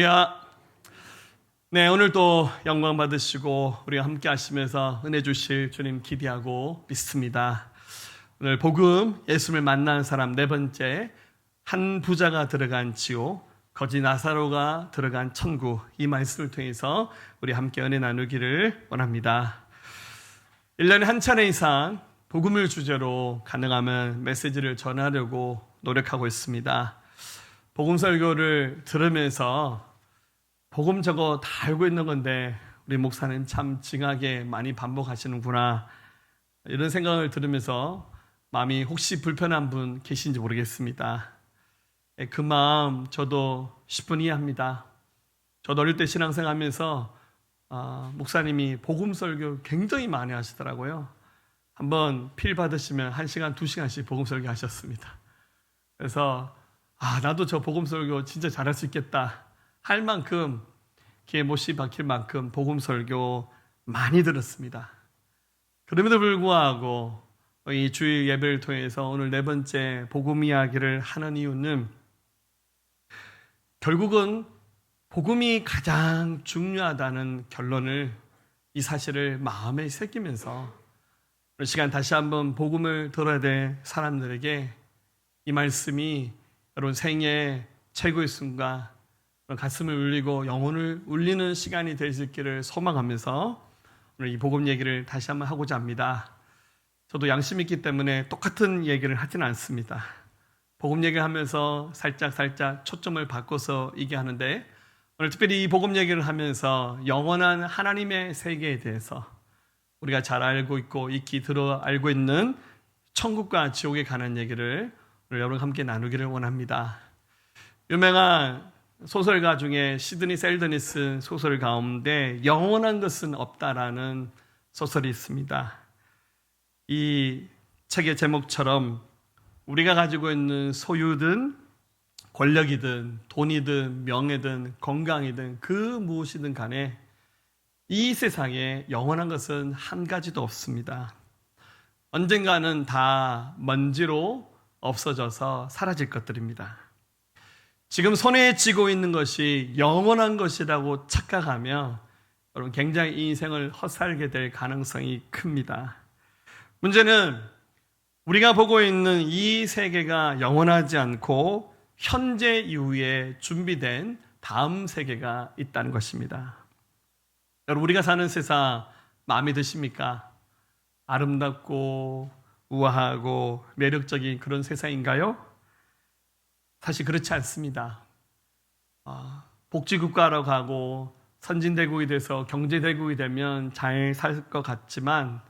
할렐루야. 네, 오늘도 영광 받으시고 우리가 함께 하시면서 은혜 주실 주님 기대하고 믿습니다. 오늘 복음 예수를 만난 사람 네 번째, 한 부자가 들어간 지옥, 거지 나사로가 들어간 천국, 이 말씀을 통해서 우리 함께 은혜 나누기를 원합니다. 1년에 한 차례 이상 복음을 주제로 가능하면 메시지를 전하려고 노력하고 있습니다. 복음 설교를 들으면서 복음 저거 다 알고 있는 건데 우리 목사는 참 징하게 많이 반복하시는구나, 이런 생각을 들으면서 마음이 혹시 불편한 분 계신지 모르겠습니다. 그 마음 저도 10분 이해합니다. 저도 어릴 때 신앙생활하면서 목사님이 복음 설교 굉장히 많이 하시더라고요. 한번 필 받으시면 1시간, 2시간씩 복음 설교 하셨습니다. 그래서 나도 저 복음 설교 진짜 잘할 수 있겠다 할 만큼, 귀에 못이 박힐 만큼 복음 설교 많이 들었습니다. 그럼에도 불구하고 이 주일 예배를 통해서 오늘 네 번째 복음 이야기를 하는 이유는, 결국은 복음이 가장 중요하다는 결론을, 이 사실을 마음에 새기면서 오늘 시간 다시 한번 복음을 들어야 될 사람들에게 이 말씀이 여러분 생애 최고의 순간, 가슴을 울리고 영혼을 울리는 시간이 될 수 있기를 소망하면서 오늘 이 복음 얘기를 다시 한번 하고자 합니다. 저도 양심 있기 때문에 똑같은 얘기를 하지는 않습니다. 복음 얘기하면서 살짝 초점을 바꿔서 얘기하는데, 오늘 특별히 이 복음 얘기를 하면서 영원한 하나님의 세계에 대해서, 우리가 잘 알고 있고 익히 들어 알고 있는 천국과 지옥에 관한 얘기를 오늘 여러분과 함께 나누기를 원합니다. 유명한 소설가 중에 시드니 셀던이 쓴 소설 가운데 영원한 것은 없다라는 소설이 있습니다. 이 책의 제목처럼 우리가 가지고 있는 소유든 권력이든 돈이든 명예든 건강이든 그 무엇이든 간에 이 세상에 영원한 것은 한 가지도 없습니다. 언젠가는 다 먼지로 없어져서 사라질 것들입니다. 지금 손에 쥐고 있는 것이 영원한 것이라고 착각하며 여러분 굉장히 이 인생을 헛살게 될 가능성이 큽니다. 문제는 우리가 보고 있는 이 세계가 영원하지 않고 현재 이후에 준비된 다음 세계가 있다는 것입니다. 여러분, 우리가 사는 세상 마음에 드십니까? 아름답고 우아하고 매력적인 그런 세상인가요? 사실 그렇지 않습니다. 복지국가로 가고 선진대국이 돼서 경제대국이 되면 잘 살 것 같지만,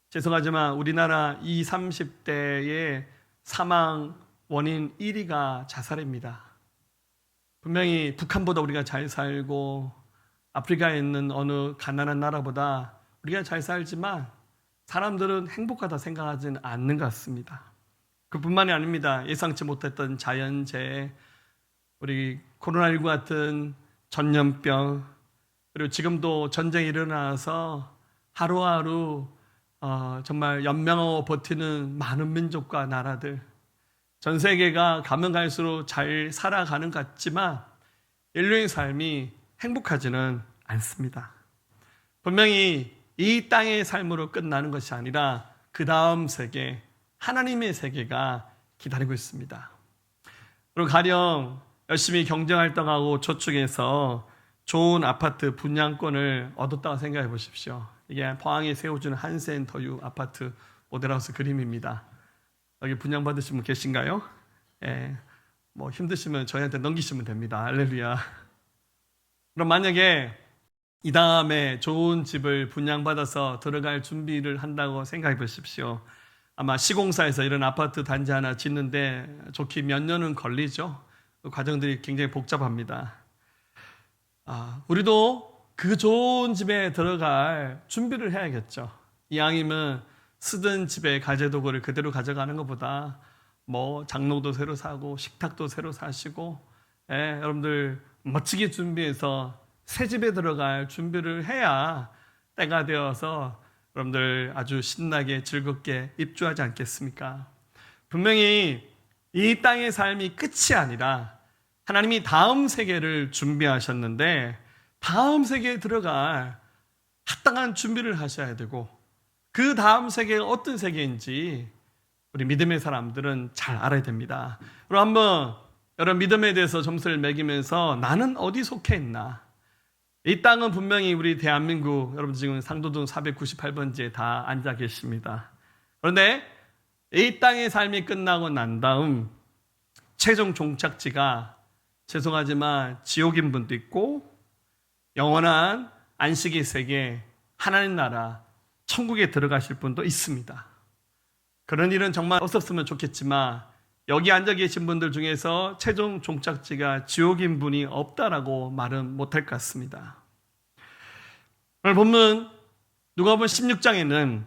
죄송하지만 우리나라 20, 30대의 사망 원인 1위가 자살입니다. 분명히 북한보다 우리가 잘 살고 아프리카에 있는 어느 가난한 나라보다 우리가 잘 살지만 사람들은 행복하다 생각하지는 않는 것 같습니다. 그뿐만이 아닙니다. 예상치 못했던 자연재해, 우리 코로나19 같은 전염병, 그리고 지금도 전쟁이 일어나서 하루하루 정말 연명하고 버티는 많은 민족과 나라들, 전 세계가 가면 갈수록 잘 살아가는 것 같지만 인류의 삶이 행복하지는 않습니다. 분명히 이 땅의 삶으로 끝나는 것이 아니라 그 다음 세계, 하나님의 세계가 기다리고 있습니다. 그리고 가령 열심히 경제활동하고 저축해서 좋은 아파트 분양권을 얻었다고 생각해 보십시오. 이게 포항에 세워주는 한센터유 아파트 모델하우스 그림입니다. 여기 분양받으신 분 계신가요? 뭐 힘드시면 저희한테 넘기시면 됩니다. 할렐루야. 그럼 만약에 이 다음에 좋은 집을 분양받아서 들어갈 준비를 한다고 생각해 보십시오. 아마 시공사에서 이런 아파트 단지 하나 짓는데 좋게 몇 년은 걸리죠. 그 과정들이 굉장히 복잡합니다. 우리도 그 좋은 집에 들어갈 준비를 해야겠죠. 이왕이면 쓰던 집에 가재도구를 그대로 가져가는 것보다 뭐 장롱도 새로 사고 식탁도 새로 사시고, 여러분들 멋지게 준비해서 새 집에 들어갈 준비를 해야 때가 되어서 여러분들 아주 신나게 즐겁게 입주하지 않겠습니까? 분명히 이 땅의 삶이 끝이 아니라 하나님이 다음 세계를 준비하셨는데 다음 세계에 들어갈 합당한 준비를 하셔야 되고 그 다음 세계가 어떤 세계인지 우리 믿음의 사람들은 잘 알아야 됩니다. 그럼 한번 여러분 믿음에 대해서 점수를 매기면서 나는 어디 속해 있나? 이 땅은 분명히 우리 대한민국 여러분 지금 상도동 498번지에 다 앉아 계십니다. 그런데 이 땅의 삶이 끝나고 난 다음 최종 종착지가 죄송하지만 지옥인 분도 있고 영원한 안식의 세계 하나님 나라 천국에 들어가실 분도 있습니다. 그런 일은 정말 없었으면 좋겠지만 여기 앉아 계신 분들 중에서 최종 종착지가 지옥인 분이 없다라고 말은 못할 것 같습니다. 오늘 본문 누가복음 16장에는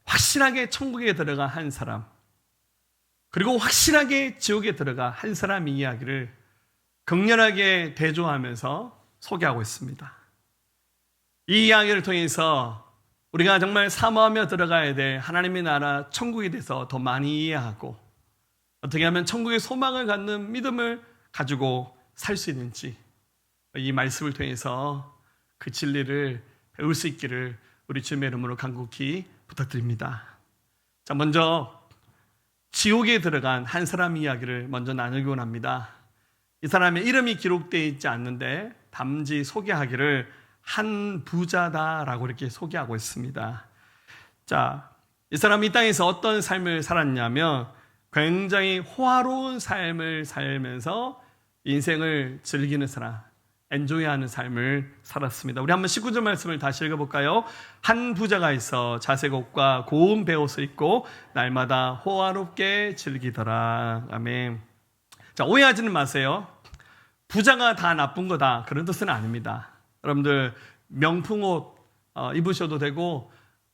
확실하게 천국에 들어가 한 사람 그리고 확실하게 지옥에 들어가 한 사람의 이야기를 극렬하게 대조하면서 소개하고 있습니다. 이 이야기를 통해서 우리가 정말 사모하며 들어가야 될 하나님의 나라 천국에 대해서 더 많이 이해하고 어떻게 하면 천국의 소망을 갖는 믿음을 가지고 살 수 있는지 이 말씀을 통해서 그 진리를 배울 수 있기를 우리 주님의 이름으로 간곡히 부탁드립니다. 자, 먼저 지옥에 들어간 한 사람 이야기를 먼저 나누기 원합니다. 이 사람의 이름이 기록되어 있지 않는데 단지 소개하기를 한 부자다라고 이렇게 소개하고 있습니다. 자, 이 사람이 이 땅에서 어떤 삶을 살았냐면 굉장히 호화로운 삶을 살면서 인생을 즐기는 사람, 엔조이하는 삶을 살았습니다. 우리 한번 19절 말씀을 다시 읽어볼까요? 한 부자가 있어 자색 옷과 고운 베옷을 입고 날마다 호화롭게 즐기더라. 아멘. 자, 오해하지는 마세요. 부자가 다 나쁜 거다 그런 뜻은 아닙니다. 여러분들 명품 옷 입으셔도 되고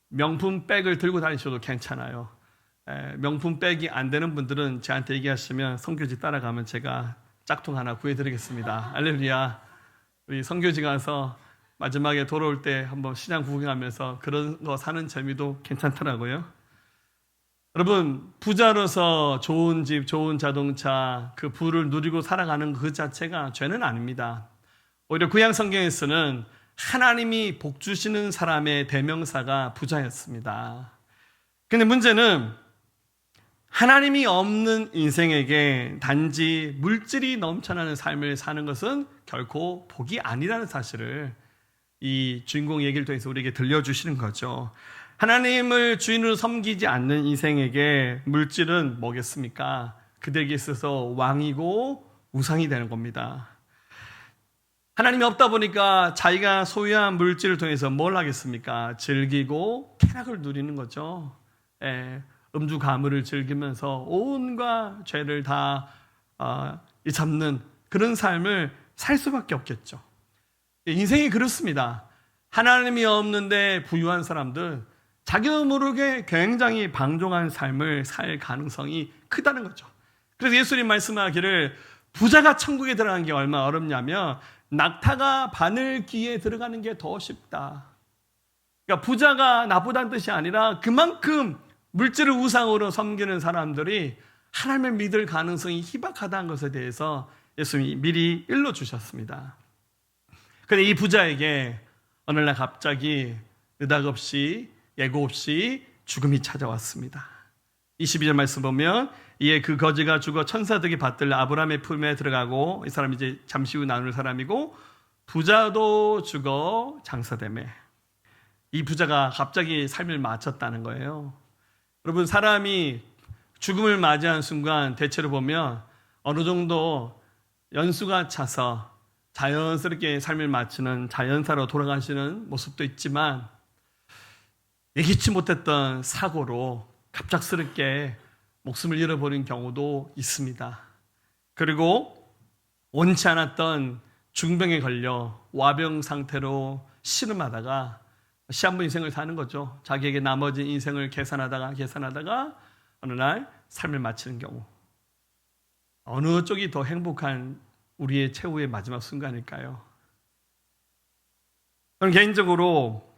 명품 백을 들고 다니셔도 괜찮아요. 명품 백이 안 되는 분들은 저한테 얘기하시면 선교지 따라가면 제가 짝퉁 하나 구해드리겠습니다. 할렐루야. 우리 선교지 가서 마지막에 돌아올 때 한번 시장 구경하면서 그런 거 사는 재미도 괜찮더라고요. 여러분 부자로서 좋은 집, 좋은 자동차, 그 부를 누리고 살아가는 그 자체가 죄는 아닙니다. 오히려 구약 성경에서는 하나님이 복 주시는 사람의 대명사가 부자였습니다. 근데 문제는 하나님이 없는 인생에게 단지 물질이 넘쳐나는 삶을 사는 것은 결코 복이 아니라는 사실을 이 주인공 얘기를 통해서 우리에게 들려주시는 거죠. 하나님을 주인으로 섬기지 않는 인생에게 물질은 뭐겠습니까? 그들에게 있어서 왕이고 우상이 되는 겁니다. 하나님이 없다 보니까 자기가 소유한 물질을 통해서 뭘 하겠습니까? 즐기고 쾌락을 누리는 거죠. 음주 가물을 즐기면서 온갖 죄를 다 잡는 그런 삶을 살 수밖에 없겠죠. 인생이 그렇습니다. 하나님이 없는데 부유한 사람들 자기도 모르게 굉장히 방종한 삶을 살 가능성이 크다는 거죠. 그래서 예수님 말씀하기를 부자가 천국에 들어가는 게 얼마나 어렵냐면 낙타가 바늘귀에 들어가는 게 더 쉽다. 그러니까 부자가 나쁘다는 뜻이 아니라 그만큼 물질을 우상으로 섬기는 사람들이 하나님을 믿을 가능성이 희박하다는 것에 대해서 예수님이 미리 일러주셨습니다. 그런데 이 부자에게 어느 날 갑자기 느닷없이 예고 없이 죽음이 찾아왔습니다. 22절 말씀 보면 이에 그 거지가 죽어 천사들이 받들려 아브라함의 품에 들어가고 이 사람이 이제 잠시 후 나눌 사람이고 부자도 죽어 장사되매 이 부자가 갑자기 삶을 마쳤다는 거예요. 여러분 사람이 죽음을 맞이한 순간 대체로 보면 어느 정도 연수가 차서 자연스럽게 삶을 마치는 자연사로 돌아가시는 모습도 있지만 예기치 못했던 사고로 갑작스럽게 목숨을 잃어버린 경우도 있습니다. 그리고 원치 않았던 중병에 걸려 와병 상태로 씨름하다가 시한부 인생을 사는 거죠. 자기에게 나머지 인생을 계산하다가 어느 날 삶을 마치는 경우 어느 쪽이 더 행복한 우리의 최후의 마지막 순간일까요? 저는 개인적으로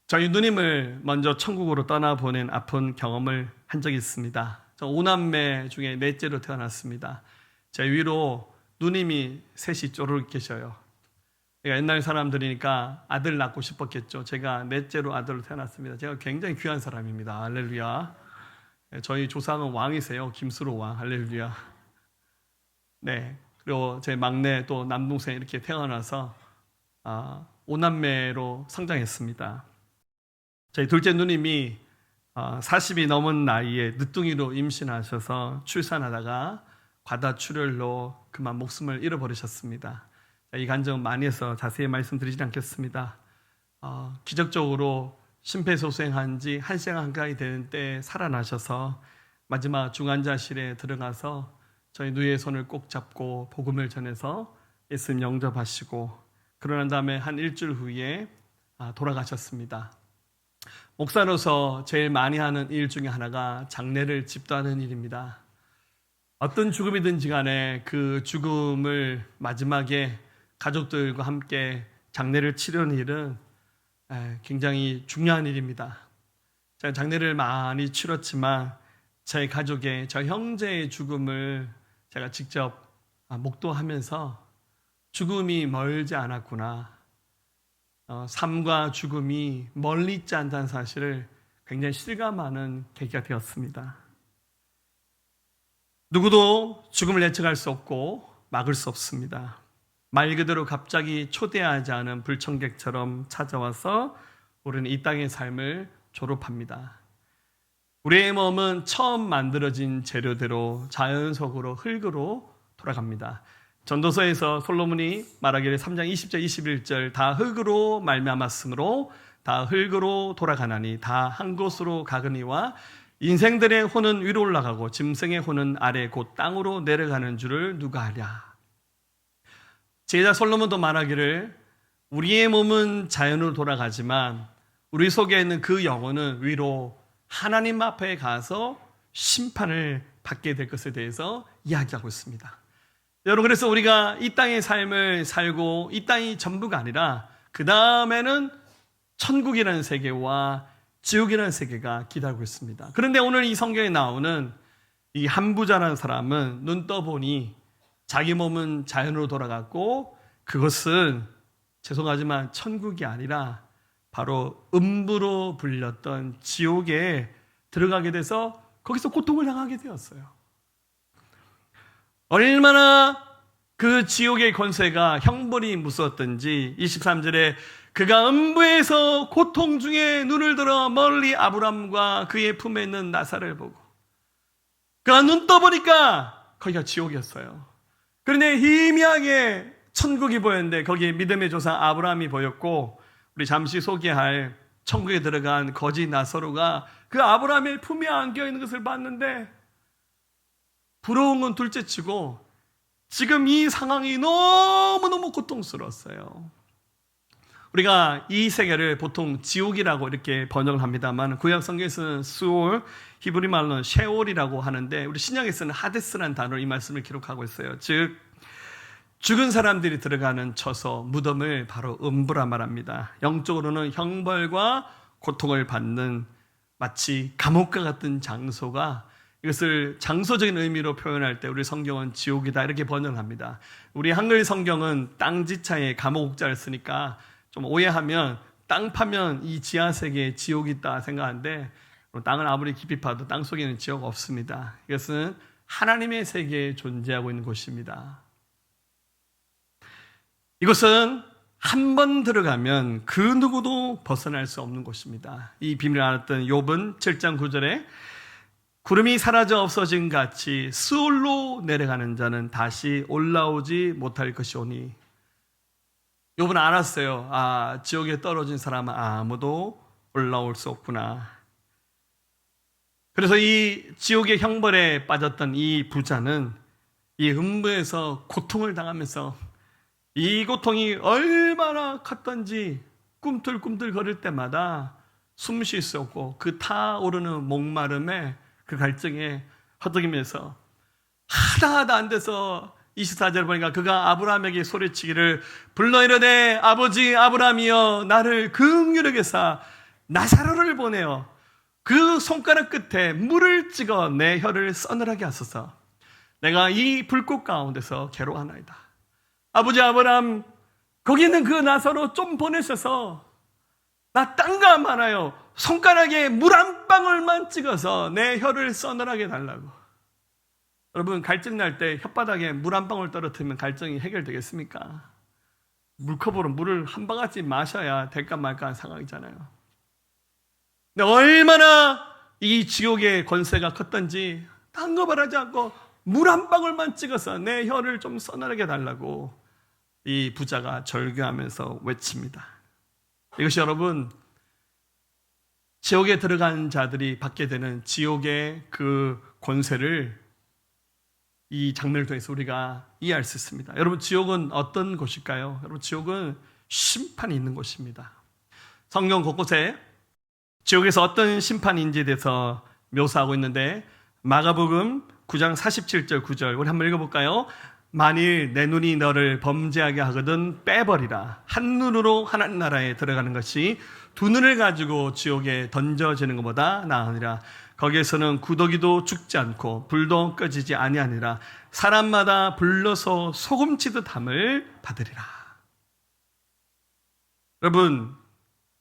저희 누님을 먼저 천국으로 떠나보낸 아픈 경험을 한 적이 있습니다. 저 5남매 중에 넷째로 태어났습니다. 제 위로 누님이 셋이 쪼르륵 계셔요. 그러니까 옛날 사람들이니까 아들 낳고 싶었겠죠. 제가 넷째로 아들로 태어났습니다. 제가 굉장히 귀한 사람입니다. 할렐루야. 저희 조상은 왕이세요. 김수로 왕. 할렐루야. 네. 그리고 제 막내 또 남동생 이렇게 태어나서 5남매로 성장했습니다. 저희 둘째 누님이 40이 넘은 나이에 늦둥이로 임신하셔서 출산하다가 과다출혈로 그만 목숨을 잃어버리셨습니다. 이 간증 많이 해서 자세히 말씀드리지 않겠습니다. 기적적으로 심폐소생한 지 1시간 한가까이 되는 때에 살아나셔서 마지막 중환자실에 들어가서 저희 누이의 손을 꼭 잡고 복음을 전해서 예수님 영접하시고 그러난 다음에 한 일주일 후에 돌아가셨습니다. 목사로서 제일 많이 하는 일 중에 하나가 장례를 집도하는 일입니다. 어떤 죽음이든지 간에 그 죽음을 마지막에 가족들과 함께 장례를 치르는 일은 굉장히 중요한 일입니다. 제가 장례를 많이 치렀지만 제 가족의, 저 형제의 죽음을 제가 직접 목도하면서 죽음이 멀지 않았구나, 삶과 죽음이 멀리 있지 않다는 사실을 굉장히 실감하는 계기가 되었습니다. 누구도 죽음을 예측할 수 없고 막을 수 없습니다. 말 그대로 갑자기 초대하지 않은 불청객처럼 찾아와서 우리는 이 땅의 삶을 졸업합니다. 우리의 몸은 처음 만들어진 재료대로 자연 속으로 흙으로 돌아갑니다. 전도서에서 솔로몬이 말하기를 3장 20절 21절 다 흙으로 말미암았으므로 다 흙으로 돌아가나니 다 한 곳으로 가거니와 인생들의 혼은 위로 올라가고 짐승의 혼은 아래 곧 땅으로 내려가는 줄을 누가 아랴. 제자 솔로몬도 말하기를 우리의 몸은 자연으로 돌아가지만 우리 속에 있는 그 영혼은 위로 하나님 앞에 가서 심판을 받게 될 것에 대해서 이야기하고 있습니다. 여러분, 그래서 우리가 이 땅의 삶을 살고 이 땅이 전부가 아니라 그 다음에는 천국이라는 세계와 지옥이라는 세계가 기다리고 있습니다. 그런데 오늘 이 성경에 나오는 이 한 부자라는 사람은 눈 떠보니 자기 몸은 자연으로 돌아갔고 그것은 죄송하지만 천국이 아니라 바로 음부로 불렸던 지옥에 들어가게 돼서 거기서 고통을 당하게 되었어요. 얼마나 그 지옥의 권세가 형벌이 무서웠던지 23절에 그가 음부에서 고통 중에 눈을 들어 멀리 아브람과 그의 품에 있는 나사를 보고 그가 눈 떠보니까 거기가 지옥이었어요. 그런데 희미하게 천국이 보였는데 거기에 믿음의 조상 아브라함이 보였고 우리 잠시 소개할 천국에 들어간 거지 나사로가 그 아브라함의 품에 안겨 있는 것을 봤는데 부러운 건 둘째치고 지금 이 상황이 너무너무 고통스러웠어요. 우리가 이 세계를 보통 지옥이라고 이렇게 번역을 합니다만 구약 성경에서는 수올, 히브리 말로는 셰올이라고 하는데 우리 신약에서는 하데스라는 단어로 이 말씀을 기록하고 있어요. 즉 죽은 사람들이 들어가는 처소, 무덤을 바로 음부라 말합니다. 영적으로는 형벌과 고통을 받는 마치 감옥과 같은 장소가, 이것을 장소적인 의미로 표현할 때 우리 성경은 지옥이다 이렇게 번역을 합니다. 우리 한글 성경은 땅지차에 감옥자를 쓰니까 좀 오해하면 땅 파면 이 지하세계에 지옥이 있다 생각하는데 땅을 아무리 깊이 파도 땅 속에는 지옥 없습니다. 이것은 하나님의 세계에 존재하고 있는 곳입니다. 이것은 한 번 들어가면 그 누구도 벗어날 수 없는 곳입니다. 이 비밀을 알았던 욥은 7장 9절에 구름이 사라져 없어진 같이 스올로 내려가는 자는 다시 올라오지 못할 것이오니. 욥은 알았어요. 지옥에 떨어진 사람은 아무도 올라올 수 없구나. 그래서 이 지옥의 형벌에 빠졌던 이 부자는 이 음부에서 고통을 당하면서 이 고통이 얼마나 컸던지 꿈틀꿈틀 거릴 때마다 숨 쉴 수 없고 그 타오르는 목마름에 그 갈증에 허덕이면서 하다 안 돼서 24절 보니까 그가 아브라함에게 소리치기를 불러 이르되 아버지 아브라함이여 나를 긍휼히 여기사 나사로를 보내어 그 손가락 끝에 물을 찍어 내 혀를 서늘하게 하소서. 내가 이 불꽃 가운데서 괴로워하나이다. 아버지 아브라함, 거기 있는 그 나사로 좀 보내셔서 나 딴가 말아요. 손가락에 물 한 방울만 찍어서 내 혀를 서늘하게 달라고. 여러분, 갈증 날 때 혓바닥에 물 한 방울 떨어뜨리면 갈증이 해결되겠습니까? 물컵으로 물을 한 바가지 마셔야 될까 말까 하는 상황이잖아요. 근데 얼마나 이 지옥의 권세가 컸던지 딴 거 바라지 않고 물 한 방울만 찍어서 내 혀를 좀 서늘하게 달라고 이 부자가 절규하면서 외칩니다. 이것이 여러분, 지옥에 들어간 자들이 받게 되는 지옥의 그 권세를 이 장면을 통해서 우리가 이해할 수 있습니다. 여러분, 지옥은 어떤 곳일까요? 여러분, 지옥은 심판이 있는 곳입니다. 성경 곳곳에 지옥에서 어떤 심판인지에 대해서 묘사하고 있는데, 마가복음 9장 47절 9절 우리 한번 읽어볼까요? 만일 내 눈이 너를 범죄하게 하거든 빼버리라. 한 눈으로 하나님 나라에 들어가는 것이 두 눈을 가지고 지옥에 던져지는 것보다 나으니라. 거기에서는 구더기도 죽지 않고 불도 꺼지지 아니하니라. 사람마다 불러서 소금치듯 함을 받으리라. 여러분,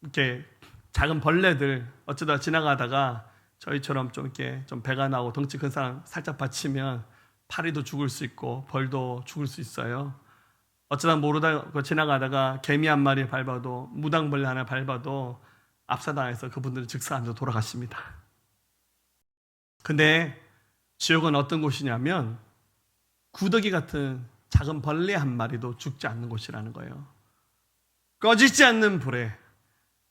이렇게 작은 벌레들 어쩌다 지나가다가 저희처럼 좀 이렇게 좀 배가 나고 덩치 큰 사람 살짝 받치면 파리도 죽을 수 있고 벌도 죽을 수 있어요. 어쩌다 모르다 지나가다가 개미 한 마리 밟아도, 무당벌레 하나 밟아도 압사당해서 그분들은 즉사하면서 돌아가십니다. 근데 지옥은 어떤 곳이냐면 구더기 같은 작은 벌레 한 마리도 죽지 않는 곳이라는 거예요. 꺼지지 않는 불에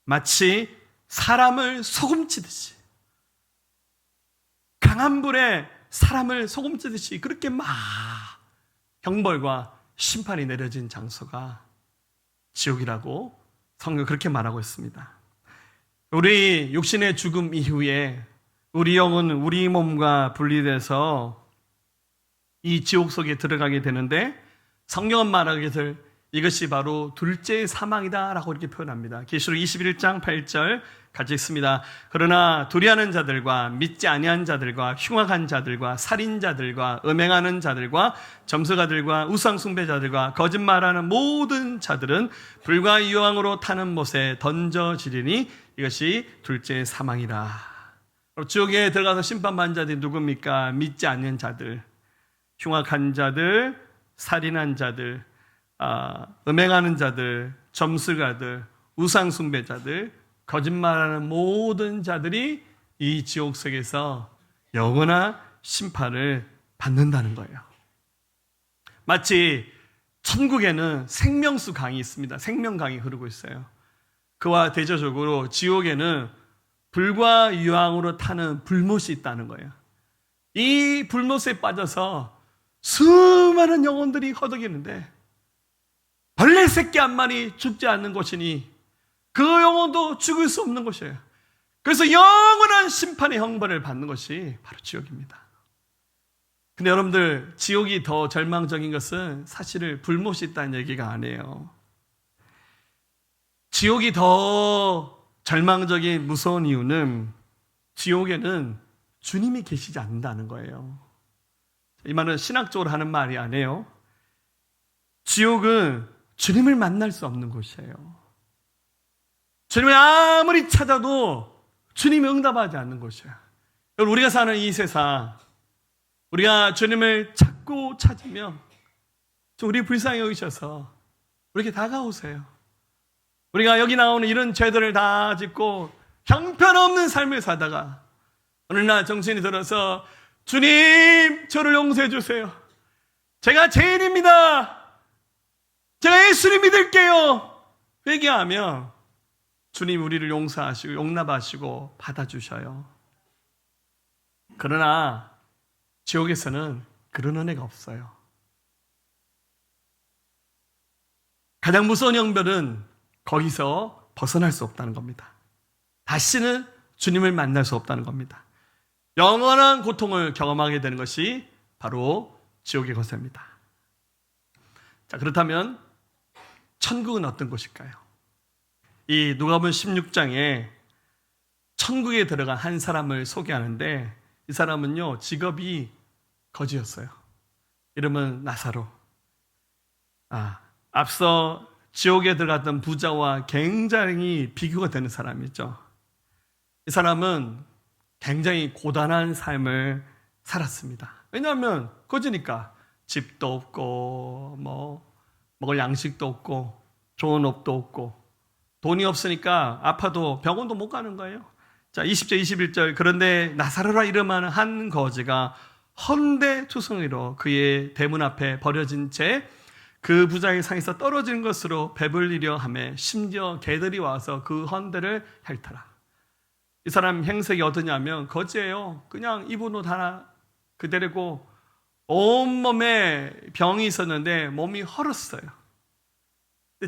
마치 사람을 소금치듯이, 강한 불에 사람을 소금치듯이 그렇게 막 형벌과 심판이 내려진 장소가 지옥이라고 성경 그렇게 말하고 있습니다. 우리 육신의 죽음 이후에 우리 영은 우리 몸과 분리돼서 이 지옥 속에 들어가게 되는데, 성경은 말하기를 이것이 바로 둘째 사망이다라고 이렇게 표현합니다. 계시록 21장 8절 같이 읽습니다. 그러나 두려워하는 자들과 믿지 아니한 자들과 흉악한 자들과 살인자들과 음행하는 자들과 점수가들과 우상숭배자들과 거짓말하는 모든 자들은 불과 유황으로 타는 못에 던져지리니 이것이 둘째 사망이라. 지옥에 들어가서 심판받는 자들이 누굽니까? 믿지 않는 자들, 흉악한 자들, 살인한 자들, 음행하는 자들, 점술가들, 우상숭배자들, 거짓말하는 모든 자들이 이 지옥 속에서 영원한 심판을 받는다는 거예요. 마치 천국에는 생명수 강이 있습니다. 생명강이 흐르고 있어요. 그와 대조적으로 지옥에는 불과 유황으로 타는 불못이 있다는 거예요. 이 불못에 빠져서 수많은 영혼들이 허덕이는데 벌레 새끼 한 마리 죽지 않는 곳이니 그 영혼도 죽을 수 없는 곳이에요. 그래서 영원한 심판의 형벌을 받는 것이 바로 지옥입니다. 근데 여러분들, 지옥이 더 절망적인 것은 사실 불못이 있다는 얘기가 아니에요. 지옥이 더 절망적인 무서운 이유는 지옥에는 주님이 계시지 않는다는 거예요. 이 말은 신학적으로 하는 말이 아니에요. 지옥은 주님을 만날 수 없는 곳이에요. 주님을 아무리 찾아도 주님이 응답하지 않는 곳이에요. 여러분, 우리가 사는 이 세상, 우리가 주님을 찾고 찾으면 우리 불쌍히 여기셔서 우리에게 다가오세요. 우리가 여기 나오는 이런 죄들을 다 짓고 형편없는 삶을 살다가 어느 날 정신이 들어서 주님, 저를 용서해 주세요. 제가 죄인입니다. 제가 예수를 믿을게요. 회개하면 주님 우리를 용서하시고 용납하시고 받아주셔요. 그러나 지옥에서는 그런 은혜가 없어요. 가장 무서운 형벌은 거기서 벗어날 수 없다는 겁니다. 다시는 주님을 만날 수 없다는 겁니다. 영원한 고통을 경험하게 되는 것이 바로 지옥의 것입니다. 자, 그렇다면 천국은 어떤 곳일까요? 이 누가복음 16장에 천국에 들어간 한 사람을 소개하는데, 이 사람은요, 직업이 거지였어요. 이름은 나사로. 앞서 지옥에 들어갔던 부자와 굉장히 비교가 되는 사람이죠. 이 사람은 굉장히 고단한 삶을 살았습니다. 왜냐하면 거지니까 집도 없고 먹을 양식도 없고 좋은 옷도 없고 돈이 없으니까 아파도 병원도 못 가는 거예요. 자, 20절 21절 그런데 나사로라 이름하는 한 거지가 헌데투성이로 그의 대문 앞에 버려진 채 그 부자의 상에서 떨어진 것으로 배불리려 하며 심지어 개들이 와서 그 헌데를 핥아라. 이 사람 행색이 어떠냐면 거지예요. 그냥 입은 옷 하나 그대로고 온몸에 병이 있었는데 몸이 헐었어요.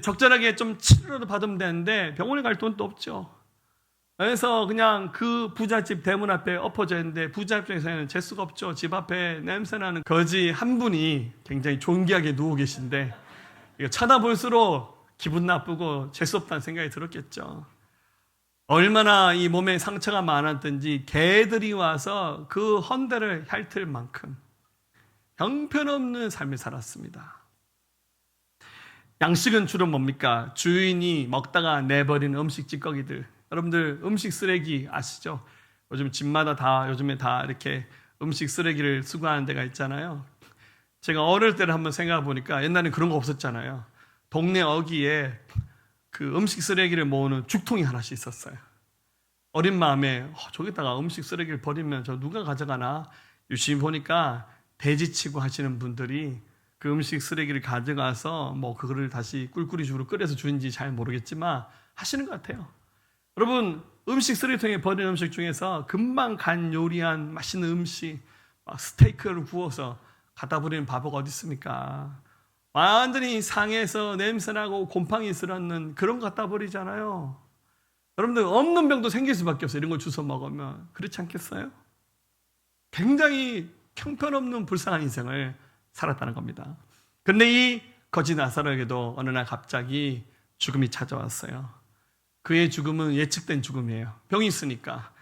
적절하게 좀 치료라도 받으면 되는데 병원에 갈 돈도 없죠. 그래서 그냥 그 부잣집 대문 앞에 엎어져 있는데 부자 입장에서는 재수가 없죠. 집 앞에 냄새나는 거지 한 분이 굉장히 존귀하게 누워 계신데 이거 쳐다볼수록 기분 나쁘고 재수 없다는 생각이 들었겠죠. 얼마나 이 몸에 상처가 많았든지 개들이 와서 그 헌데를 핥을 만큼 형편없는 삶을 살았습니다. 양식은 주로 뭡니까? 주인이 먹다가 내버린 음식 찌꺼기들. 여러분들 음식 쓰레기 아시죠? 요즘에 다 이렇게 음식 쓰레기를 수거하는 데가 있잖아요. 제가 어릴 때를 한번 생각해 보니까 옛날엔 그런 거 없었잖아요. 동네 어귀에 그 음식 쓰레기를 모으는 죽통이 하나씩 있었어요. 어린 마음에 저기다가 음식 쓰레기를 버리면 저 누가 가져가나 유심히 보니까 돼지치고 하시는 분들이 그 음식 쓰레기를 가져가서 그거를 다시 꿀꿀이 죽으로 끓여서 주는지 잘 모르겠지만 하시는 것 같아요. 여러분 음식 쓰레기통에 버린 음식 중에서 금방 간 요리한 맛있는 음식 스테이크를 구워서 갖다 버리는 바보가 어디 있습니까? 완전히 상해서 냄새나고 곰팡이 슬었는 그런 거 갖다 버리잖아요. 여러분들 없는 병도 생길 수밖에 없어요. 이런 걸 주워 먹으면. 그렇지 않겠어요? 굉장히 형편없는 불쌍한 인생을 살았다는 겁니다. 그런데 이 거지 나사로에게도 어느 날 갑자기 죽음이 찾아왔어요. 그의 죽음은 예측된 죽음이에요. 병이 있으니까.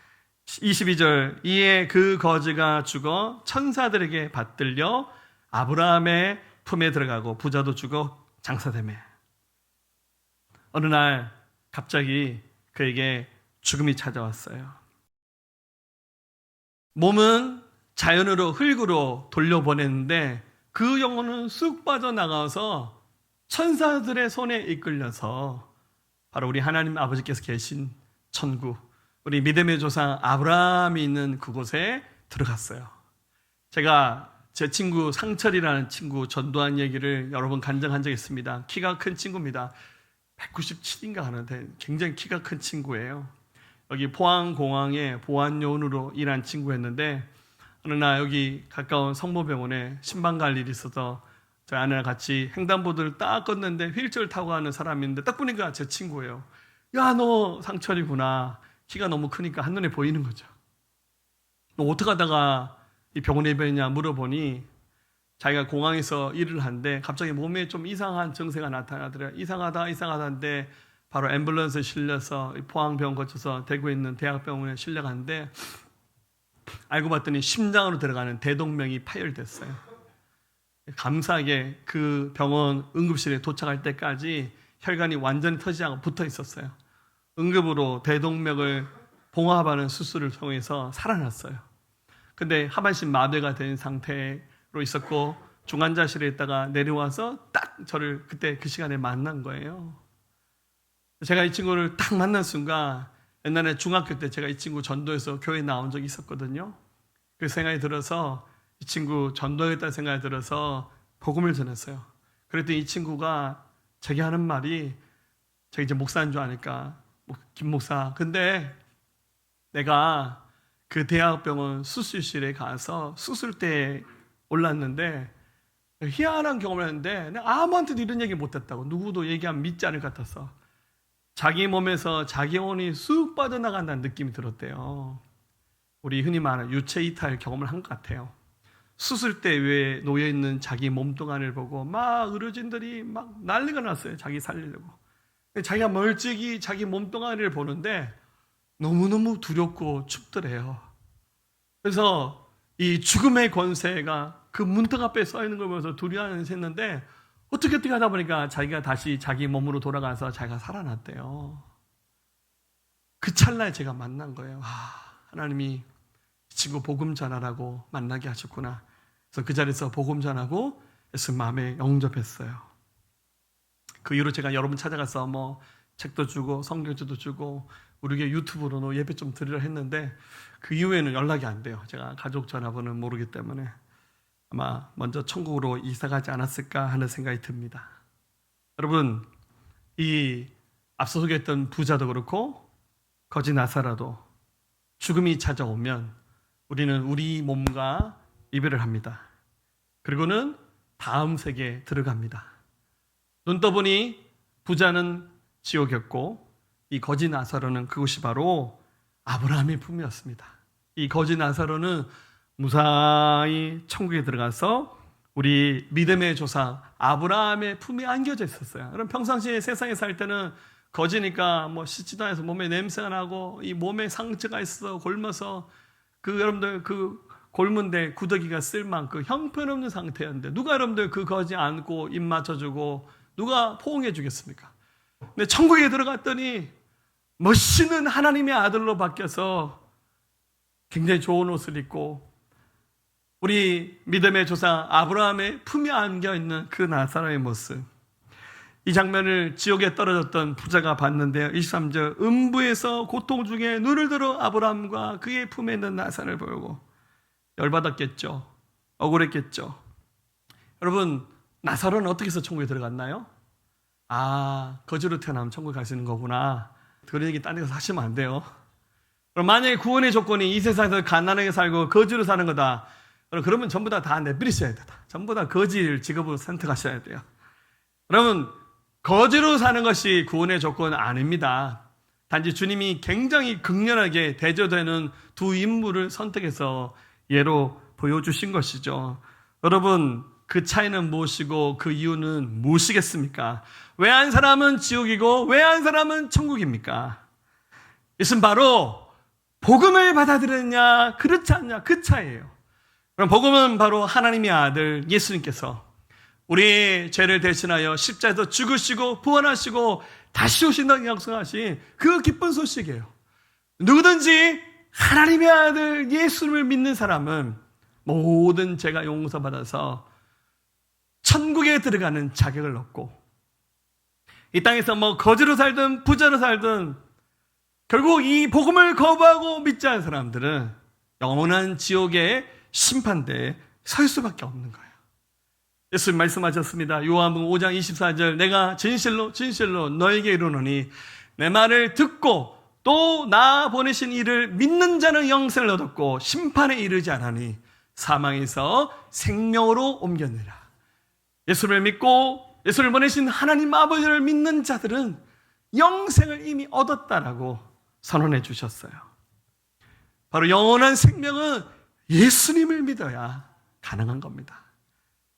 22절 이에 그 거지가 죽어 천사들에게 받들려 아브라함의 품에 들어가고 부자도 죽어 장사되매. 어느 날 갑자기 그에게 죽음이 찾아왔어요. 몸은 자연으로 흙으로 돌려보냈는데 그 영혼은 쑥 빠져나가서 천사들의 손에 이끌려서 바로 우리 하나님 아버지께서 계신 천국, 우리 믿음의 조상 아브라함이 있는 그곳에 들어갔어요. 제가 제 친구 상철이라는 친구 전도한 얘기를 여러 번 간증한 적이 있습니다. 키가 큰 친구입니다. 197인가 하는데 굉장히 키가 큰 친구예요. 여기 포항공항에 보안요원으로 일한 친구였는데 어느 날 여기 가까운 성모병원에 신방 갈 일이 있어서 저희 아내랑 같이 횡단보도를 딱 걷는데 휠체어를 타고 가는 사람이 있는데 딱 보니까 제 친구예요. 야, 너 상철이구나. 키가 너무 크니까 한눈에 보이는 거죠. 너 어떻게 하다가 이 병원에 입원했냐 물어보니 자기가 공항에서 일을 하는데 갑자기 몸에 좀 이상한 증세가 나타나더래요. 이상하다는데 바로 앰뷸런스에 실려서 포항병원 거쳐서 대구에 있는 대학병원에 실려갔는데 알고 봤더니 심장으로 들어가는 대동맥이 파열됐어요. 감사하게 그 병원 응급실에 도착할 때까지 혈관이 완전히 터지지 않고 붙어 있었어요. 응급으로 대동맥을 봉합하는 수술을 통해서 살아났어요. 근데 하반신 마비가 된 상태로 있었고 중환자실에 있다가 내려와서 딱 저를 그때 그 시간에 만난 거예요. 제가 이 친구를 딱 만난 순간 옛날에 중학교 때 제가 이 친구 전도해서 교회에 나온 적이 있었거든요. 그 생각이 들어서 이 친구 전도하겠다는 생각이 들어서 복음을 전했어요. 그랬더니 이 친구가 제게 하는 말이 제가 이제 목사인 줄 아니까 김 목사 근데 내가 그 대학병원 수술실에 가서 수술대에 올랐는데 희한한 경험을 했는데 내가 아무한테도 이런 얘기 못했다고 누구도 얘기하면 믿지 않을 것 같아서 자기 몸에서 자기 영혼이 쑥 빠져나간다는 느낌이 들었대요. 우리 흔히 말하는 유체이탈 경험을 한 것 같아요. 수술대 위에 놓여있는 자기 몸뚱아리를 보고 막 의료진들이 막 난리가 났어요. 자기 살리려고. 자기가 멀찍이 자기 몸뚱아리를 보는데 너무너무 두렵고 춥더래요. 그래서 이 죽음의 권세가 그 문턱 앞에 써 있는 걸 보면서 두려워했는데 어떻게 하다 보니까 자기가 다시 자기 몸으로 돌아가서 자기가 살아났대요. 그 찰나에 제가 만난 거예요. 하나님이 이 친구 복음 전하라고 만나게 하셨구나. 그래서 그 자리에서 복음 전하고 예수 마음에 영접했어요. 그 이후로 제가 여러분 찾아가서 뭐 책도 주고 성경책도 주고 우리 유튜브로는 예배 좀 드리려 했는데 그 이후에는 연락이 안 돼요. 제가 가족 전화번호는 모르기 때문에 아마 먼저 천국으로 이사가지 않았을까 하는 생각이 듭니다. 여러분, 이 앞서 소개했던 부자도 그렇고 거지 나사로도 죽음이 찾아오면 우리는 우리 몸과 이별을 합니다. 그리고는 다음 세계에 들어갑니다. 눈 떠보니 부자는 지옥이었고 이 거지 나사로는 그곳이 바로 아브라함의 품이었습니다. 이 거지 나사로는 무사히 천국에 들어가서 우리 믿음의 조상 아브라함의 품에 안겨져 있었어요. 그럼 평상시에 세상에 살 때는 거지니까 뭐 씻지도 않아서 몸에 냄새가 나고 이 몸에 상처가 있어 골머서 여러분들 그 골문데 구더기가 쓸 만큼 형편없는 상태였는데 누가 여러분들 그 거지 안고 입 맞춰주고 누가 포옹해 주겠습니까? 근데 천국에 들어갔더니 멋있는 하나님의 아들로 바뀌어서 굉장히 좋은 옷을 입고 우리 믿음의 조상 아브라함의 품에 안겨있는 그 나사로의 모습, 이 장면을 지옥에 떨어졌던 부자가 봤는데요. 23절 음부에서 고통 중에 눈을 들어 아브라함과 그의 품에 있는 나사로를 보고 열받았겠죠. 억울했겠죠. 여러분, 나사로는 어떻게 해서 천국에 들어갔나요? 거지로 태어나면 천국에 갈 수 있는 거구나. 그런 얘기 딴 데서 하시면 안 돼요. 그럼 만약에 구원의 조건이 이 세상에서 가난하게 살고 거지로 사는 거다. 그러면 전부 다 내버리셔야 된다. 전부 다 거지를 직업으로 선택하셔야 돼요. 여러분, 거지로 사는 것이 구원의 조건은 아닙니다. 단지 주님이 굉장히 극렬하게 대조되는 두 인물을 선택해서 예로 보여주신 것이죠. 여러분, 그 차이는 무엇이고 그 이유는 무엇이겠습니까? 왜 한 사람은 지옥이고 왜 한 사람은 천국입니까? 이것은 바로 복음을 받아들였냐 그렇지 않냐 그 차이예요. 그럼 복음은 바로 하나님의 아들 예수님께서 우리의 죄를 대신하여 십자에서 죽으시고 부활하시고 다시 오신다고 약속하신 그 기쁜 소식이에요. 누구든지 하나님의 아들 예수님을 믿는 사람은 모든 죄가 용서받아서 천국에 들어가는 자격을 얻고 이 땅에서 뭐 거지로 살든 부자로 살든 결국 이 복음을 거부하고 믿지 않은 사람들은 영원한 지옥의 심판대에 설 수밖에 없는 거예요. 예수님 말씀하셨습니다. 요한복음 5장 24절 내가 진실로 진실로 너에게 이르노니 내 말을 듣고 또 나 보내신 이를 믿는 자는 영생을 얻었고 심판에 이르지 않으니 사망에서 생명으로 옮겼느니라. 예수를 믿고 예수를 보내신 하나님 아버지를 믿는 자들은 영생을 이미 얻었다라고 선언해 주셨어요. 바로 영원한 생명은 예수님을 믿어야 가능한 겁니다.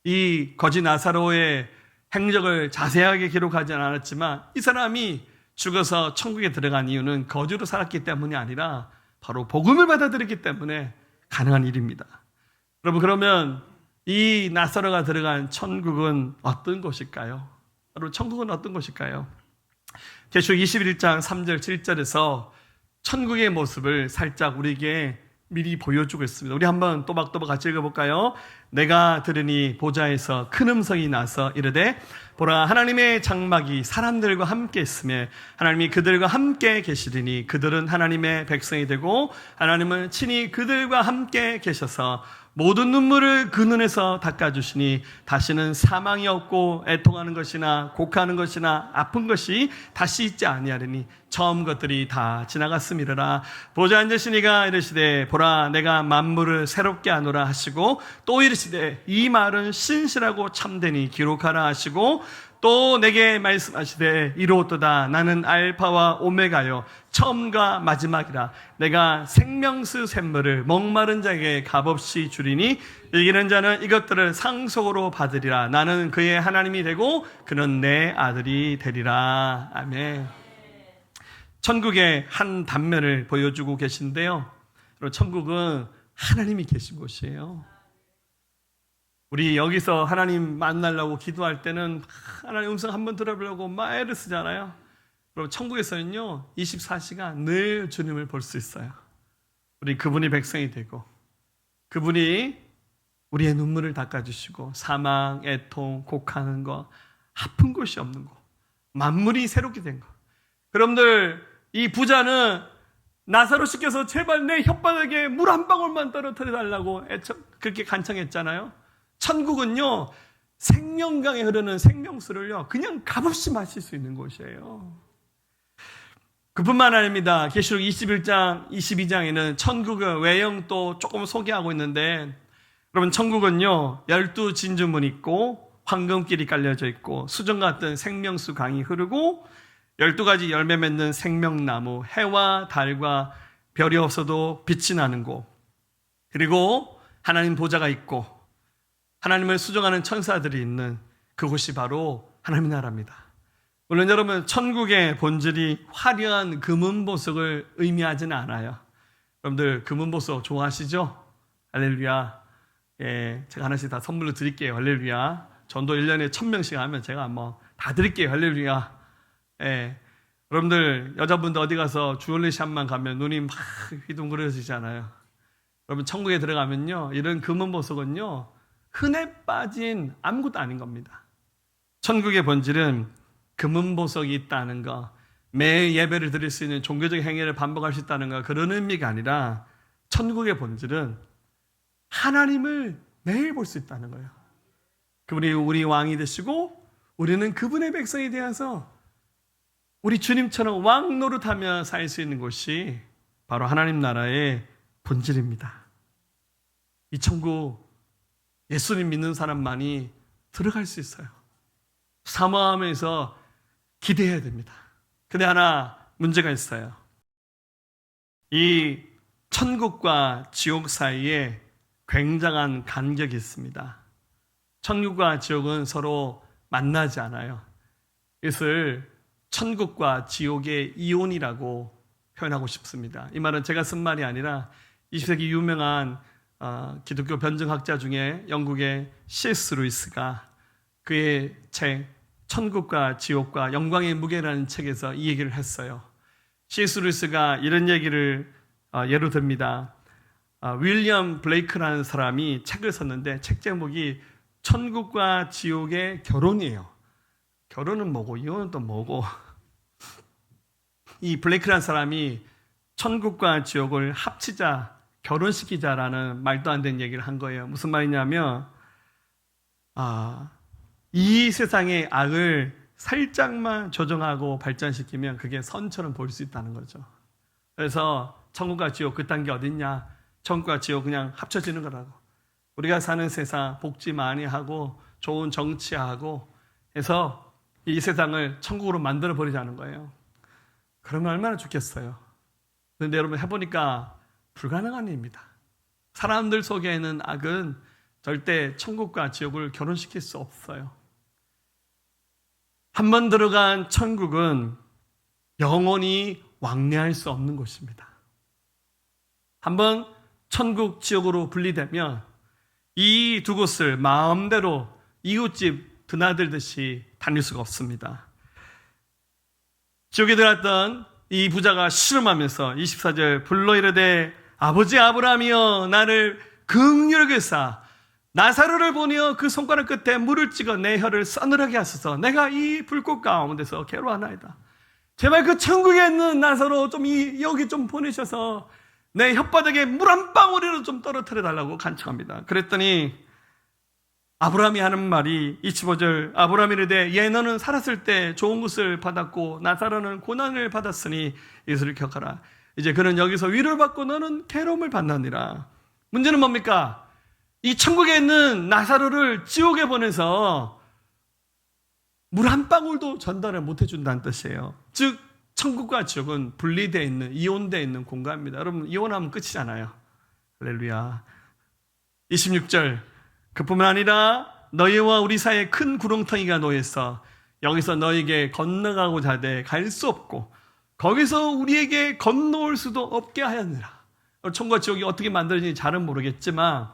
이 거지 나사로의 행적을 자세하게 기록하지 않았지만 이 사람이 죽어서 천국에 들어간 이유는 거지로 살았기 때문이 아니라 바로 복음을 받아들였기 때문에 가능한 일입니다. 여러분, 그러면 이 나사로가 들어간 천국은 어떤 곳일까요? 여러분, 천국은 어떤 곳일까요? 계시록 21장 3절 7절에서 천국의 모습을 살짝 우리에게 미리 보여주고 있습니다. 우리 한번 또박또박 같이 읽어볼까요? 내가 들으니 보좌에서 큰 음성이 나서 이르되 보라 하나님의 장막이 사람들과 함께 있으며 하나님이 그들과 함께 계시리니 그들은 하나님의 백성이 되고 하나님은 친히 그들과 함께 계셔서 모든 눈물을 그 눈에서 닦아주시니 다시는 사망이 없고 애통하는 것이나 곡하는 것이나 아픈 것이 다시 있지 아니하리니 처음 것들이 다 지나갔음이라. 보좌 앉으시니가 이르시되 보라 내가 만물을 새롭게 하노라 하시고 또 이르시되 이 말은 신실하고 참되니 기록하라 하시고 또 내게 말씀하시되 이로도다 나는 알파와 오메가요 처음과 마지막이라. 내가 생명수 샘물을 목마른 자에게 값없이 주리니 이기는 자는 이것들을 상속으로 받으리라. 나는 그의 하나님이 되고 그는 내 아들이 되리라. 아멘. 천국의 한 단면을 보여주고 계신데요. 천국은 하나님이 계신 곳이에요. 우리 여기서 하나님 만나려고 기도할 때는 하나님 음성 한번 들어보려고 막 애를 쓰잖아요. 그럼 천국에서는요 24시간 늘 주님을 볼 수 있어요. 우리 그분이 백성이 되고 그분이 우리의 눈물을 닦아주시고 사망, 애통, 곡하는 거, 아픈 곳이 없는 거, 만물이 새롭게 된 거. 여러분들 이 부자는 나사로 시켜서 제발 내 혓바닥에 물 한 방울만 떨어뜨려 달라고 그렇게 간청했잖아요. 천국은요 생명강에 흐르는 생명수를요 그냥 값없이 마실 수 있는 곳이에요. 그뿐만 아닙니다. 계시록 21장, 22장에는 천국의 외형도 조금 소개하고 있는데, 여러분 천국은요 12진주문이 있고 황금길이 깔려져 있고 수정 같은 생명수 강이 흐르고 12가지 열매 맺는 생명나무, 해와 달과 별이 없어도 빛이 나는 곳, 그리고 하나님 보좌가 있고 하나님을 수정하는 천사들이 있는 그곳이 바로 하나님의 나라입니다. 물론 여러분 천국의 본질이 화려한 금은보석을 의미하지는 않아요. 여러분들 금은보석 좋아하시죠? 할렐루야. 예, 제가 하나씩 다 선물로 드릴게요. 할렐루야. 전도 1년에 1000명씩 하면 제가 뭐 다 드릴게요. 할렐루야. 예, 여러분들 여자분들 어디 가서 주얼리샵만 가면 눈이 막 휘둥그레지잖아요. 여러분 천국에 들어가면요 이런 금은보석은요 흔해 빠진 아무것도 아닌 겁니다. 천국의 본질은 금은보석이 있다는 거, 매 예배를 드릴 수 있는 종교적 행위를 반복할 수 있다는 거, 그런 의미가 아니라 천국의 본질은 하나님을 매일 볼 수 있다는 거예요. 그분이 우리 왕이 되시고 우리는 그분의 백성이 되어서 우리 주님처럼 왕 노릇하며 살 수 있는 곳이 바로 하나님 나라의 본질입니다. 이 천국 예수님 믿는 사람만이 들어갈 수 있어요. 사모하면서 기대해야 됩니다. 근데 하나 문제가 있어요. 이 천국과 지옥 사이에 굉장한 간격이 있습니다. 천국과 지옥은 서로 만나지 않아요. 이것을 천국과 지옥의 이혼이라고 표현하고 싶습니다. 이 말은 제가 쓴 말이 아니라 20세기 유명한 기독교 변증학자 중에 영국의 C.S. 루이스가 그의 책 천국과 지옥과 영광의 무게라는 책에서 이 얘기를 했어요. C.S. 루이스가 이런 얘기를 예로 듭니다. 윌리엄 블레이크라는 사람이 책을 썼는데 책 제목이 천국과 지옥의 결혼이에요. 결혼은 뭐고 이혼은 또 뭐고. 이 블레이크라는 사람이 천국과 지옥을 합치자, 결혼시키자라는 말도 안 되는 얘기를 한 거예요. 무슨 말이냐면 이 세상의 악을 살짝만 조정하고 발전시키면 그게 선처럼 보일 수 있다는 거죠. 그래서 천국과 지옥 그딴 게 어딨냐, 천국과 지옥 그냥 합쳐지는 거라고. 우리가 사는 세상 복지 많이 하고 좋은 정치하고 해서 이 세상을 천국으로 만들어 버리자는 거예요. 그러면 얼마나 좋겠어요. 그런데 여러분 해보니까 불가능한 일입니다. 사람들 속에 있는 악은 절대 천국과 지옥을 결혼시킬 수 없어요. 한번 들어간 천국은 영원히 왕래할 수 없는 곳입니다. 한번 천국, 지옥으로 분리되면 이 두 곳을 마음대로 이웃집 드나들듯이 다닐 수가 없습니다. 지옥에 들어갔던 이 부자가 씨름하면서 24절 불러 이르되 아버지 아브라함이여 나를 긍휼하게 여기사 나사로를 보내어 그 손가락 끝에 물을 찍어 내 혀를 서늘하게 하소서. 내가 이 불꽃 가운데서 괴로워하나이다. 제발 그 천국에 있는 나사로 좀 여기 좀 보내셔서 내 혓바닥에 물 한 방울이라도 좀 떨어뜨려 달라고 간청합니다. 그랬더니 아브라함이 하는 말이 25절 아브라함이 이르되 예 너는 살았을 때 좋은 것을 받았고 나사로는 고난을 받았으니 이것을 기억하라. 이제 그는 여기서 위로를 받고 너는 괴로움을 받느니라. 문제는 뭡니까? 이 천국에 있는 나사로를 지옥에 보내서 물 한 방울도 전달을 못 해준다는 뜻이에요. 즉 천국과 지옥은 분리되어 있는, 이혼되어 있는 공간입니다. 여러분 이혼하면 끝이잖아요. 할렐루야. 26절 그뿐만 아니라 너희와 우리 사이에 큰 구렁텅이가 놓여서 여기서 너희에게 건너가고자 하되 갈 수 없고 거기서 우리에게 건너올 수도 없게 하였느라. 천국과 지옥이 어떻게 만들어지는지 잘은 모르겠지만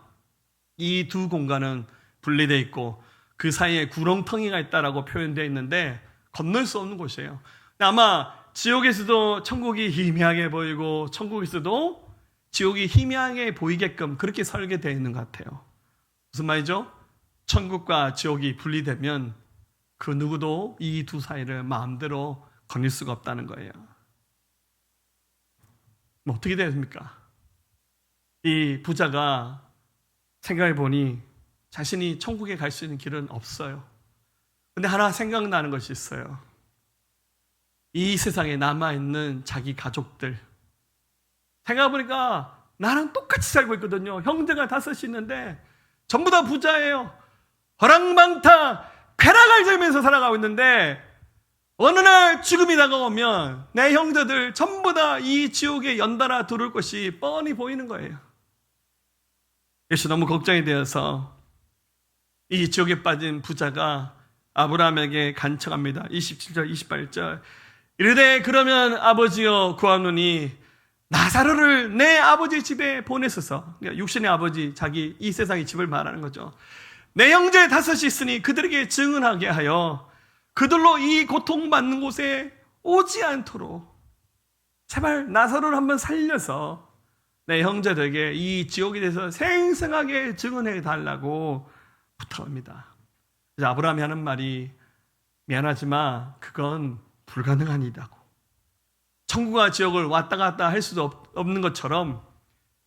이 두 공간은 분리되어 있고 그 사이에 구렁텅이가 있다라고 표현되어 있는데 건널 수 없는 곳이에요. 아마 지옥에서도 천국이 희미하게 보이고 천국에서도 지옥이 희미하게 보이게끔 그렇게 설계되어 있는 것 같아요. 무슨 말이죠? 천국과 지옥이 분리되면 그 누구도 이 두 사이를 마음대로 거닐 수가 없다는 거예요. 뭐 어떻게 됩니까? 이 부자가 생각해 보니 자신이 천국에 갈 수 있는 길은 없어요. 근데 하나 생각나는 것이 있어요. 이 세상에 남아있는 자기 가족들. 생각해보니까 나랑 똑같이 살고 있거든요. 형제가 5이 있는데 전부 다 부자예요. 허랑방탕 쾌락을 즐기면서 살아가고 있는데 어느 날 죽음이 다가오면 내 형제들 전부 다 이 지옥에 연달아 들어올 것이 뻔히 보이는 거예요. 그래서 너무 걱정이 되어서 이 지옥에 빠진 부자가 아브라함에게 간청합니다. 27절 28절 이르되 그러면 아버지여 구하노니 나사로를 내 아버지 집에 보내소서. 그러니까 육신의 아버지, 자기 이 세상의 집을 말하는 거죠. 내 형제 5이 있으니 그들에게 증언하게 하여 그들로 이 고통받는 곳에 오지 않도록 제발 나사로를 한번 살려서 내 형제들에게 이 지옥에 대해서 생생하게 증언해 달라고 부탁합니다. 그래서 아브라함이 하는 말이 미안하지만 그건 불가능한 일이라고. 천국과 지옥을 왔다 갔다 할 수도 없는 것처럼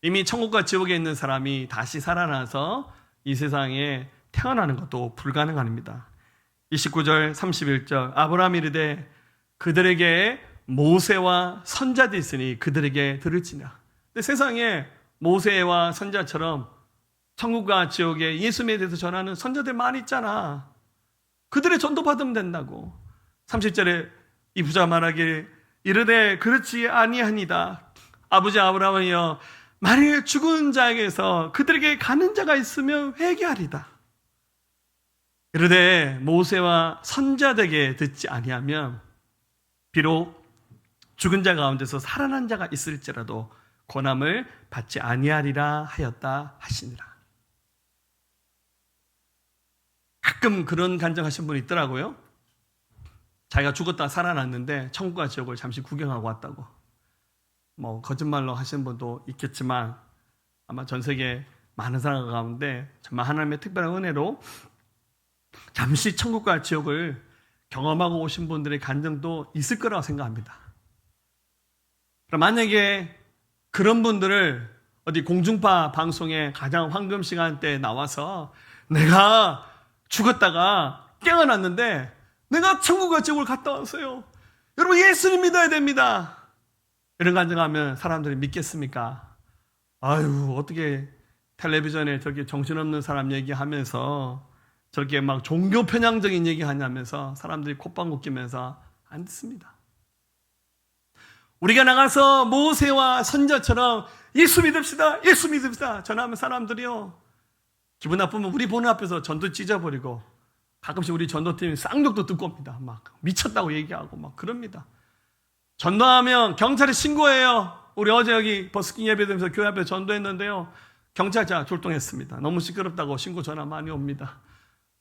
이미 천국과 지옥에 있는 사람이 다시 살아나서 이 세상에 태어나는 것도 불가능한 일입니다. 29절 31절 아브라함이 이르되 그들에게 모세와 선자들이 있으니 그들에게 들을지니라. 근데 세상에 모세와 선자처럼 천국과 지옥에 예수님에 대해서 전하는 선자들 많이 있잖아. 그들의 전도 받으면 된다고. 30절에 이 부자가 말하기를 이르되 그렇지 아니하니다. 아버지 아브라함이여 만일 죽은 자에게서 그들에게 가는 자가 있으면 회개하리다. 이르되 모세와 선자들에게 듣지 아니하면 비록 죽은 자 가운데서 살아난 자가 있을지라도 권함을 받지 아니하리라 하였다 하시니라. 가끔 그런 간증하신 분이 있더라고요. 자기가 죽었다 살아났는데 천국과 지옥을 잠시 구경하고 왔다고. 뭐 거짓말로 하시는 분도 있겠지만 아마 전 세계 많은 사람 가운데 정말 하나님의 특별한 은혜로 잠시 천국과 지옥을 경험하고 오신 분들의 간증도 있을 거라고 생각합니다. 그럼 만약에 그런 분들을 어디 공중파 방송에 가장 황금 시간대에 나와서 내가 죽었다가 깨어났는데 내가 천국과 지옥을 갔다 왔어요. 여러분 예수님 믿어야 됩니다. 이런 간증하면 사람들이 믿겠습니까? 아유 어떻게 텔레비전에 저렇게 정신없는 사람 얘기하면서 저렇게 막 종교 편향적인 얘기하냐면서 사람들이 콧방귀 뀌면서 안 듣습니다. 우리가 나가서 모세와 선자처럼 예수 믿읍시다, 예수 믿읍시다 전하면 사람들이요 기분 나쁘면 우리 보는 앞에서 전도 찢어버리고 가끔씩 우리 전도팀이 쌍욕도 듣고 옵니다. 막 미쳤다고 얘기하고 막 그럽니다. 전도하면 경찰에 신고해요. 우리 어제 여기 버스킹 예배드리면서 교회 앞에 전도했는데요. 경찰차 출동했습니다. 너무 시끄럽다고 신고 전화 많이 옵니다.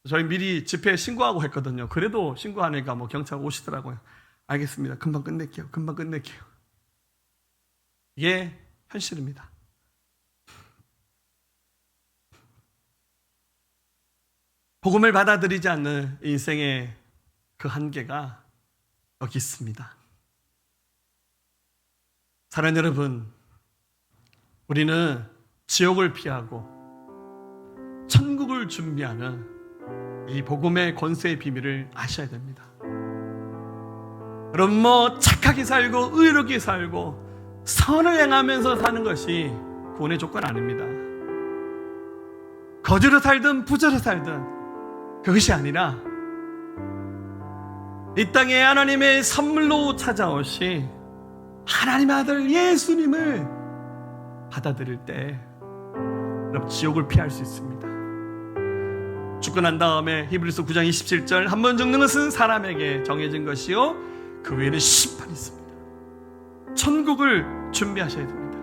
저희 미리 집회에 신고하고 했거든요. 그래도 신고하니까 뭐 경찰 오시더라고요. 알겠습니다. 금방 끝낼게요. 금방 끝낼게요. 이게 현실입니다. 복음을 받아들이지 않는 인생의 그 한계가 여기 있습니다. 사랑하는 여러분, 우리는 지옥을 피하고 천국을 준비하는 이 복음의 권세의 비밀을 아셔야 됩니다. 여러분 뭐 착하게 살고 의롭게 살고 선을 행하면서 사는 것이 구원의 조건 아닙니다. 거지로 살든 부자로 살든 그것이 아니라 이 땅에 하나님의 선물로 찾아오신 하나님의 아들 예수님을 받아들일 때 여러분 지옥을 피할 수 있습니다. 죽고 난 다음에 히브리서 9장 27절 한 번 죽는 것은 사람에게 정해진 것이요 그 외에는 심판이 있습니다. 천국을 준비하셔야 됩니다.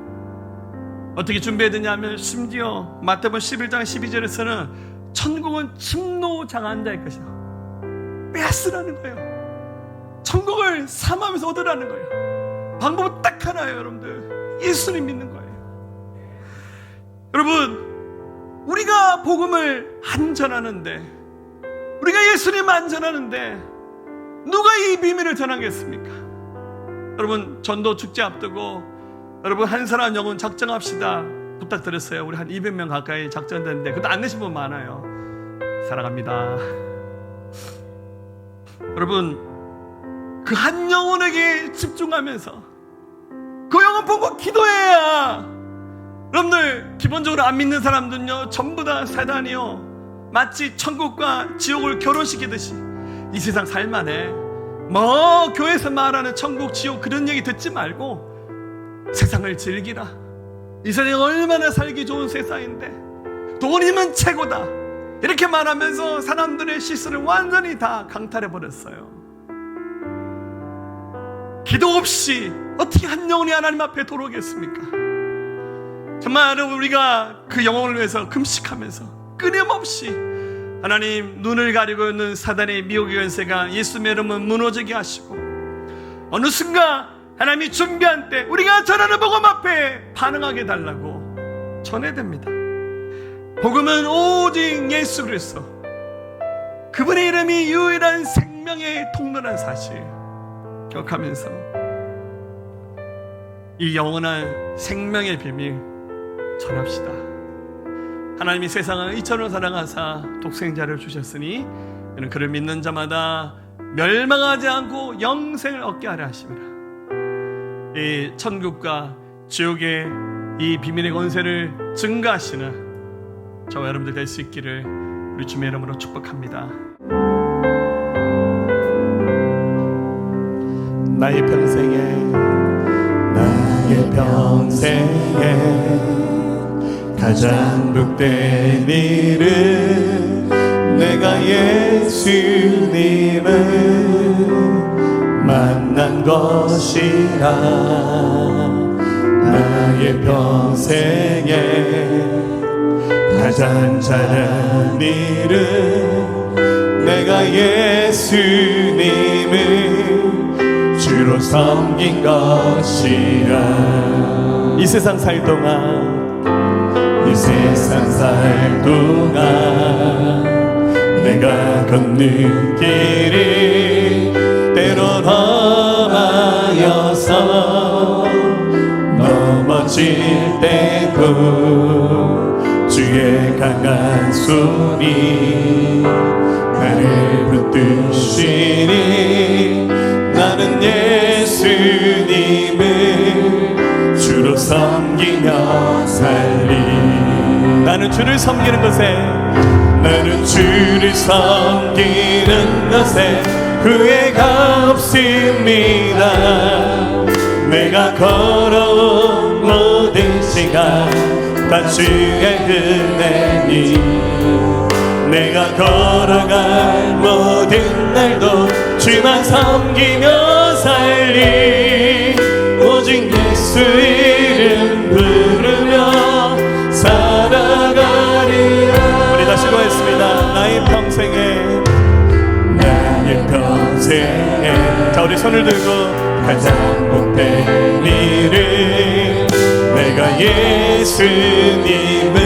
어떻게 준비해야 되냐면 심지어 마태복음 11장 12절에서는 천국은 침노장한자일 것이다. 빼앗으라는 거예요. 천국을 삼하면서 얻으라는 거예요. 방법은 딱 하나예요. 여러분들, 예수님 믿는 거예요. 여러분, 우리가 복음을 안 전하는데, 우리가 예수님 안 전하는데 누가 이 비밀을 전하겠습니까? 여러분, 전도 축제 앞두고 여러분 한 사람 영혼 작정합시다 부탁드렸어요. 우리 한 200명 가까이 작정됐는데 그것도 안 내신 분 많아요. 사랑합니다. 여러분, 그 한 영혼에게 집중하면서 그 영혼 보고 기도해야. 여러분들, 기본적으로 안 믿는 사람들은요 전부 다 사단이요 마치 천국과 지옥을 결혼시키듯이 이 세상 살만해, 뭐 교회에서 말하는 천국 지옥 그런 얘기 듣지 말고 세상을 즐기라. 이 세상이 얼마나 살기 좋은 세상인데 돈이면 최고다, 이렇게 말하면서 사람들의 시선을 완전히 다 강탈해버렸어요. 기도 없이 어떻게 한 영혼이 하나님 앞에 돌아오겠습니까? 정말 여러분, 우리가 그 영혼을 위해서 금식하면서 끊임없이 하나님, 눈을 가리고 있는 사단의 미혹의 권세가 예수님의 이름은 무너지게 하시고, 어느 순간 하나님이 준비한 때 우리가 전하는 복음 앞에 반응하게 달라고 전해야 됩니다. 복음은 오직 예수 그리스도, 그분의 이름이 유일한 생명의 통로라는 사실 기억하면서 이 영원한 생명의 비밀 전합시다. 하나님이 세상을 이처럼 사랑하사 독생자를 주셨으니 이는 그를 믿는 자마다 멸망하지 않고 영생을 얻게 하려 하심이라. 이 천국과 지옥의 이 비밀의 권세를 증가하시는 저와 여러분들 될 수 있기를 우리 주님의 이름으로 축복합니다. 나의 평생에 가장 복된 일은 내가 예수님을 만난 것이라. 나의 평생에 가장 잘한 일은 내가 예수님을 주로 섬긴 것이라. 이 세상 살 동안 내가 걷는 길이 때론 험하여서 넘어질 때도 주의 강한 손이 나를 붙드시니 나는 예수님을 주로 섬기며 살리. 나는 주를 섬기는 것에 후회가 없습니다. 내가 걸어온 모든 시간 다 주의 은혜니, 내가 걸어갈 모든 날도 주만 섬기며 살리. 오직 예수 이름 부르며 살아가리라. 우리 다시 고했습니다. 나의 평생에 자, 우리 손을 들고 가장 복된 일은 내가 예수님을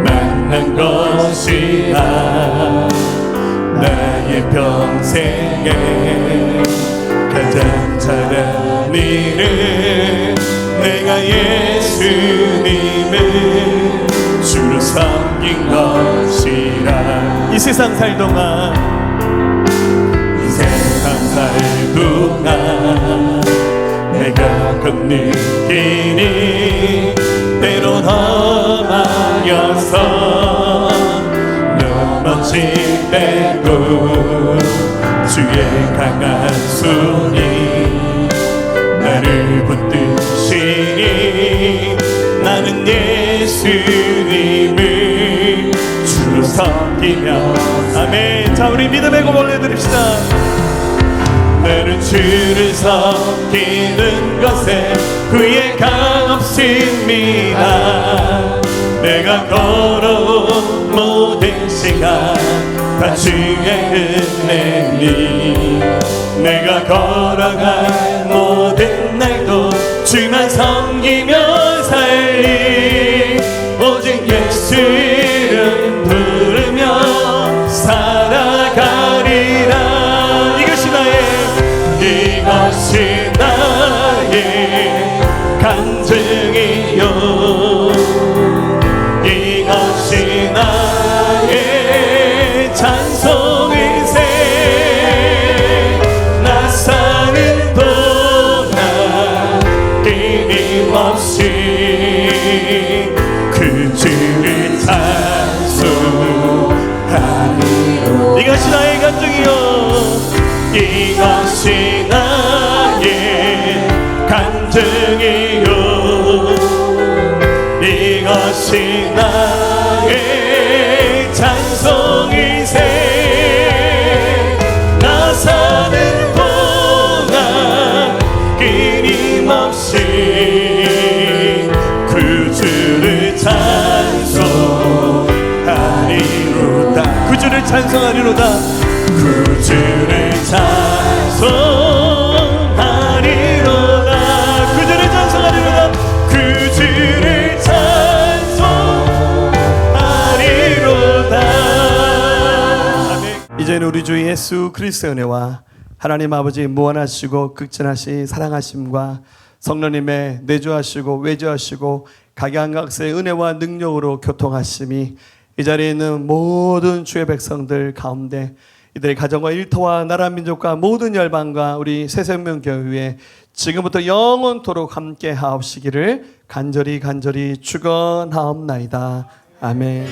만난 것이라. 나의 평생에 가장 잘한 일은 내가 예수님을 주로 섬긴 것이라. 이 세상 살 동안 내가 걷는 길이 때론 험하여서 넘어질 때도 주의 강한 손이 나를 붙드시니 나는 예수님을 주로 섬기며. 아멘. 자, 우리 믿음의 고백 올려드립시다. 나는 주를 섬기는 것에 후회가 없습니다. 내가 걸어온 모든 시간 다 주의 은혜니 내가 걸어갈 모든 날도 주만 섬기며 살리 오직 예수 이름 부르며 살아가리라. 이것이 나의 간증이요 이것이 나의 찬송일세. 나 사는 동안 끊임없이 그 주를 찬송하리로. 이것이 나의 간증이요 이것이 나의 간증이요 이것이 나의 찬송일세. 나 사는 동안 끊임없이 그 주를 찬송하리로다. 그 주를 찬송하리로다. 그 주를 찬송하리로다. 그 주를 찬송하리로다. 그 주를 찬송하리로다. 이제는 우리 주 예수 그리스도의 은혜와 하나님 아버지 무한하시고 극진하신 사랑하심과 성령님의 내주하시고 외주하시고 각양각색의 은혜와 능력으로 교통하심이 이 자리에 있는 모든 주의 백성들 가운데 이들의 가정과 일터와 나라 민족과 모든 열방과 우리 새생명교회에 지금부터 영원토록 함께 하옵시기를 간절히 축원하옵나이다. 아멘.